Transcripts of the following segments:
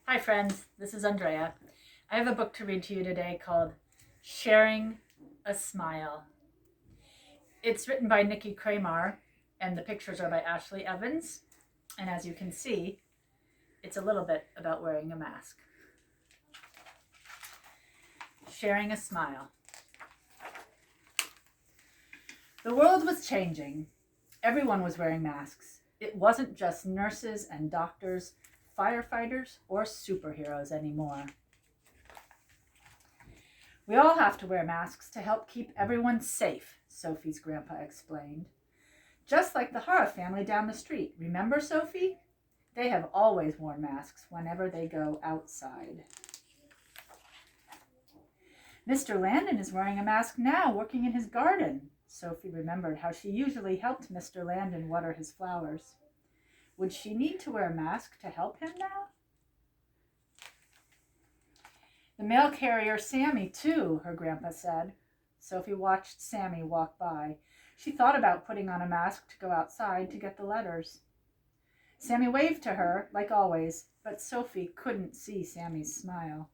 Hi friends, this is Andrea. I have a book to read to you today called Sharing a Smile. It's written by Nikki Kramer and the pictures are by Ashley Evans. And as you can see, it's a little bit about wearing a mask. Sharing a Smile. The world was changing. Everyone was wearing masks. It wasn't just nurses and doctors, firefighters, or superheroes anymore. We all have to wear masks to help keep everyone safe, Sophie's grandpa explained. Just like the Hara family down the street. Remember, Sophie? They have always worn masks whenever they go outside. Mr. Landon is wearing a mask now, working in his garden. Sophie remembered how she usually helped Mr. Landon water his flowers. Would she need to wear a mask to help him now? The mail carrier Sammy, too, her grandpa said. Sophie watched Sammy walk by. She thought about putting on a mask to go outside to get the letters. Sammy waved to her, like always, but Sophie couldn't see Sammy's smile.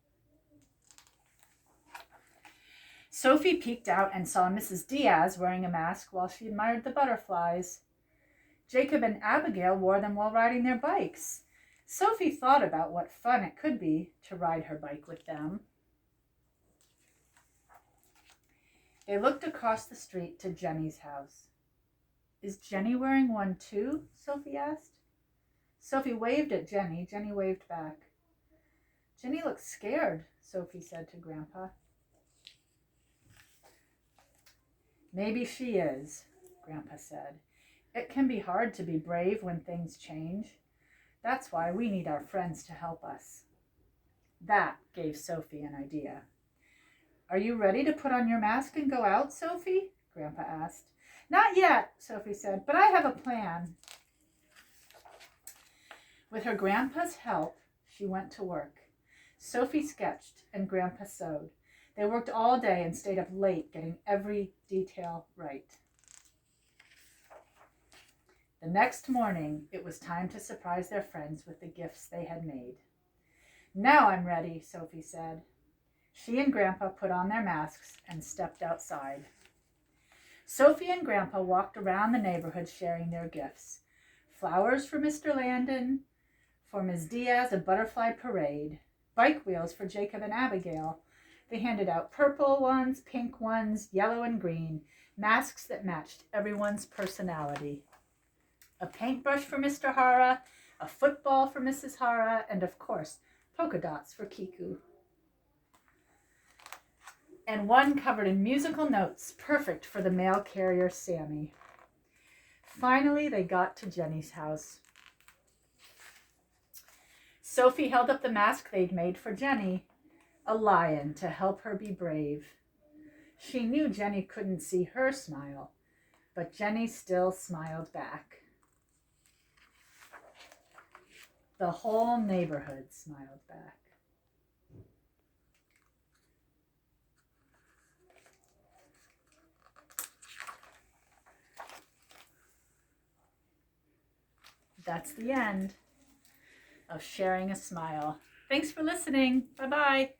Sophie peeked out and saw Mrs. Diaz wearing a mask while she admired the butterflies. Jacob and Abigail wore them while riding their bikes. Sophie thought about what fun it could be to ride her bike with them. They looked across the street to Jenny's house. Is Jenny wearing one too? Sophie asked. Sophie waved at Jenny. Jenny waved back. Jenny looks scared, Sophie said to Grandpa. Maybe she is, Grandpa said. It can be hard to be brave when things change. That's why we need our friends to help us. That gave Sophie an idea. Are you ready to put on your mask and go out, Sophie? Grandpa asked. Not yet, Sophie said, but I have a plan. With her grandpa's help, she went to work. Sophie sketched and Grandpa sewed. They worked all day and stayed up late getting every detail right. The next morning, it was time to surprise their friends with the gifts they had made. Now I'm ready, Sophie said. She and Grandpa put on their masks and stepped outside. Sophie and Grandpa walked around the neighborhood sharing their gifts. Flowers for Mr. Landon, for Ms. Diaz a butterfly parade, bike wheels for Jacob and Abigail. They handed out purple ones, pink ones, yellow and green, masks that matched everyone's personality. A paintbrush for Mr. Hara, a football for Mrs. Hara, and of course, polka dots for Kiku. And one covered in musical notes, perfect for the mail carrier Sammy. Finally, they got to Jenny's house. Sophie held up the mask they'd made for Jenny, a lion to help her be brave. She knew Jenny couldn't see her smile, but Jenny still smiled back. The whole neighborhood smiled back. That's the end of Sharing a Smile. Thanks for listening. Bye-bye.